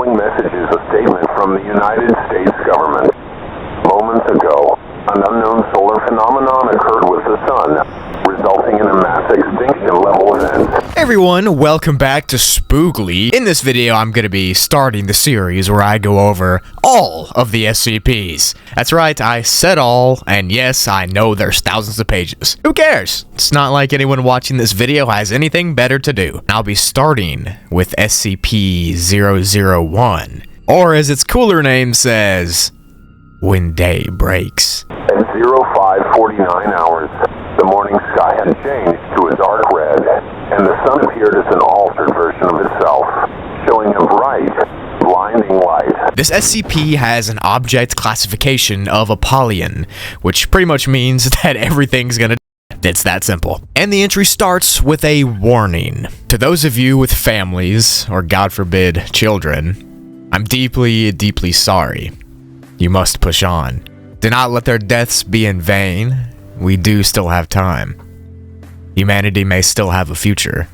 following message is a statement from the United States government. Moments ago, an unknown solar phenomenon occurred with the sun, resulting in a mass extinction level event. Hey everyone, welcome back to Spoogli. In this video, I'm going to be starting the series where I go over all of the SCPs. That's right, I said all, and yes, I know there's thousands of pages. Who cares? It's not like anyone watching this video has anything better to do. I'll be starting with SCP-001, or as its cooler name says, When Day Breaks. At 0549 hours, the morning sky had changed to a dark red, and the sun appeared as an altered version of itself, showing a bright, blinding light. This SCP has an object classification of Apollyon, which pretty much means that everything's gonna die. It's that simple. And the entry starts with a warning. To those of you with families, or God forbid, children, I'm deeply, deeply sorry. You must push on. Do not let their deaths be in vain. We do still have time. Humanity may still have a future.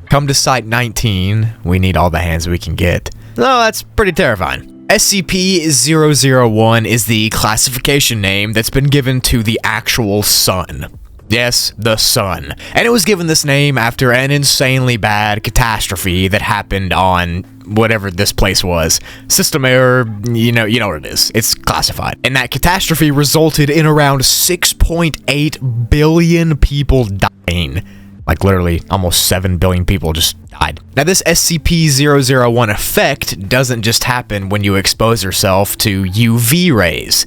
Come to Site 19, we need all the hands we can get. No, that's pretty terrifying. SCP-001 is the classification name that's been given to the actual sun. Yes, the sun. And it was given this name after an insanely bad catastrophe that happened on whatever this place was. System error, you know what it is. It's classified. And that catastrophe resulted in around 6.8 billion people dying. Like literally almost 7 billion people just died. Now this SCP-001 effect doesn't just happen when you expose yourself to UV rays.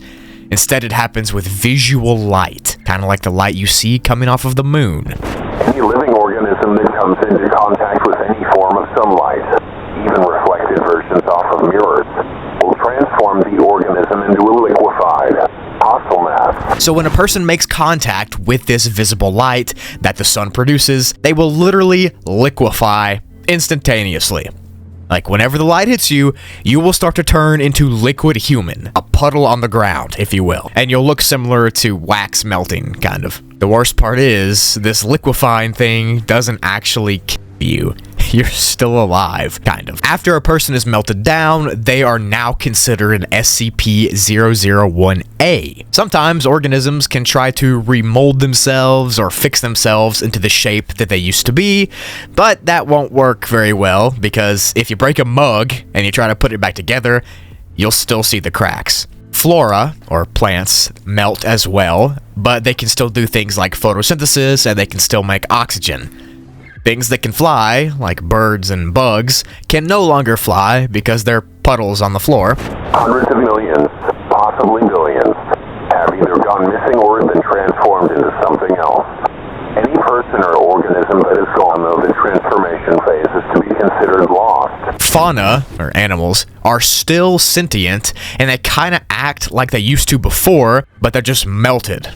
Instead, it happens with visual light, kind of like the light you see coming off of the moon. Any living organism that comes into contact with any form of sunlight, even reflected versions off of mirrors, will transform the organism into a liquefied, hostile mass. So when a person makes contact with this visible light that the sun produces, they will literally liquefy instantaneously. Like, whenever the light hits you, you will start to turn into liquid human, a puddle on the ground, if you will. And you'll look similar to wax melting, kind of. The worst part is, this liquefying thing doesn't actually kill you. You're still alive, kind of. After a person is melted down, they are now considered an SCP-001-A. Sometimes organisms can try to remold themselves or fix themselves into the shape that they used to be, but that won't work very well because if you break a mug and you try to put it back together, you'll still see the cracks. Flora, or plants, melt as well, but they can still do things like photosynthesis and they can still make oxygen. Things that can fly, like birds and bugs, can no longer fly because they're puddles on the floor. Hundreds of millions, possibly billions, have either gone missing or have been transformed into something else. Any person or organism that is gone, though, the transformation phase is to be considered lost. Fauna, or animals, are still sentient, and they kind of act like they used to before, but they're just melted.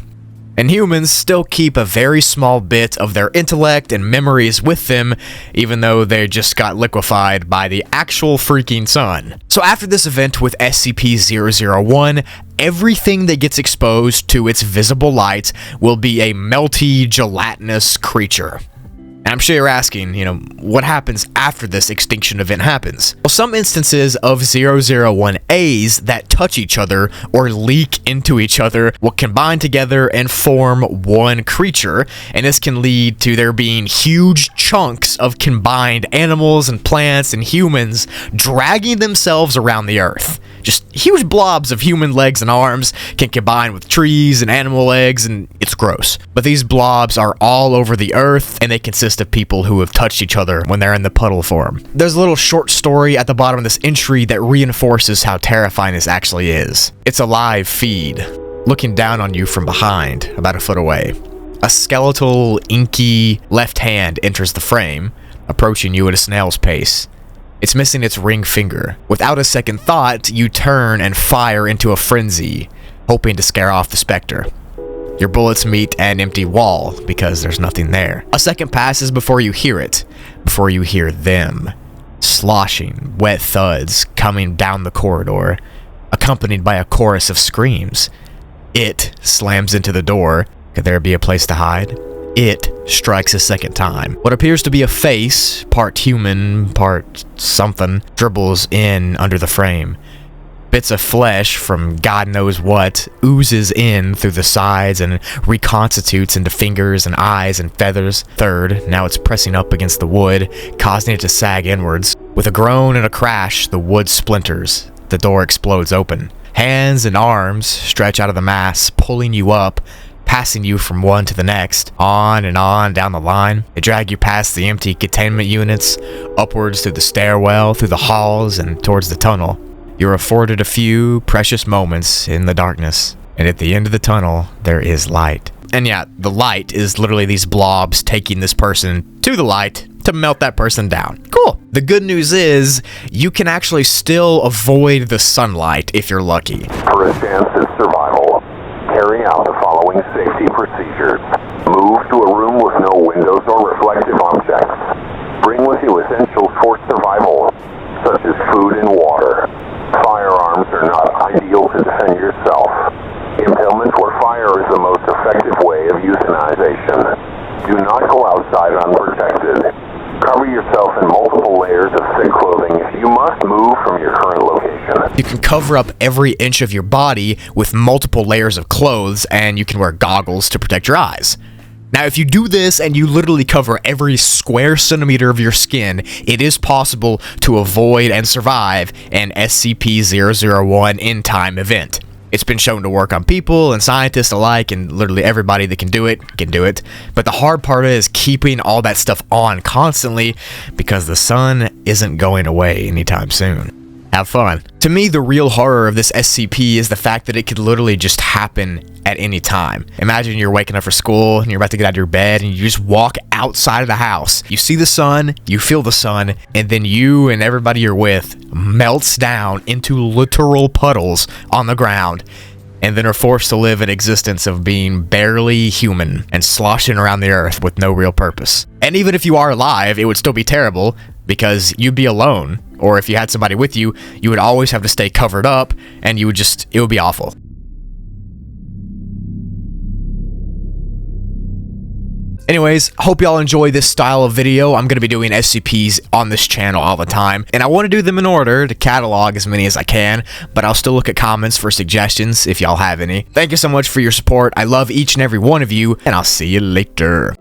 And humans still keep a very small bit of their intellect and memories with them, even though they just got liquefied by the actual freaking sun. So after this event with SCP-001, everything that gets exposed to its visible light will be a melty, gelatinous creature. And I'm sure you're asking, what happens after this extinction event happens? Well, some instances of 001As that touch each other or leak into each other will combine together and form one creature, and this can lead to there being huge chunks of combined animals and plants and humans dragging themselves around the Earth. Just huge blobs of human legs and arms can combine with trees and animal legs, and it's gross. But these blobs are all over the Earth, and they consist of people who have touched each other when they're in the puddle form. There's a little short story at the bottom of this entry that reinforces how terrifying this actually is. It's a live feed, looking down on you from behind, about a foot away. A skeletal, inky left hand enters the frame, approaching you at a snail's pace. It's missing its ring finger. Without a second thought, you turn and fire into a frenzy, hoping to scare off the specter. Your bullets meet an empty wall because there's nothing there. A second passes before you hear it, before you hear them. Sloshing, wet thuds coming down the corridor, accompanied by a chorus of screams. It slams into the door. Could there be a place to hide? It strikes a second time. What appears to be a face, part human, part something, dribbles in under the frame. Bits of flesh from God knows what oozes in through the sides and reconstitutes into fingers and eyes and feathers. Third, now it's pressing up against the wood, causing it to sag inwards. With a groan and a crash, the wood splinters. The door explodes open. Hands and arms stretch out of the mass, pulling you up, passing you from one to the next, on and on down the line. They drag you past the empty containment units, upwards through the stairwell, through the halls, and towards the tunnel. You're afforded a few precious moments in the darkness, and at the end of the tunnel, there is light. And yeah, the light is literally these blobs taking this person to the light to melt that person down. Cool. The good news is, you can actually still avoid the sunlight if you're lucky. For a chance at survival, carry out the following safety procedures. Move to a room with no windows or reflective objects. Bring with you essentials for survival, such as food and water. Firearms are not ideal to defend yourself. Impalement or fire is the most effective way of euthanization. Do not go outside unprotected. Cover yourself in multiple layers of thick clothing if you must move from your current location. You can cover up every inch of your body with multiple layers of clothes, and you can wear goggles to protect your eyes. Now, if you do this and you literally cover every square centimeter of your skin, it is possible to avoid and survive an SCP-001 end-time event. It's been shown to work on people and scientists alike, and literally everybody that can do it. But the hard part is keeping all that stuff on constantly, because the sun isn't going away anytime soon. Have fun. To me, the real horror of this SCP is the fact that it could literally just happen at any time. Imagine you're waking up for school and you're about to get out of your bed and you just walk outside of the house. You see the sun, you feel the sun, and then you and everybody you're with melts down into literal puddles on the ground, and then are forced to live an existence of being barely human and sloshing around the earth with no real purpose. And even if you are alive, it would still be terrible, because you'd be alone, or if you had somebody with you, you would always have to stay covered up, and it would be awful. Anyways, hope y'all enjoy this style of video. I'm going to be doing SCPs on this channel all the time, and I want to do them in order to catalog as many as I can, but I'll still look at comments for suggestions if y'all have any. Thank you so much for your support. I love each and every one of you, and I'll see you later.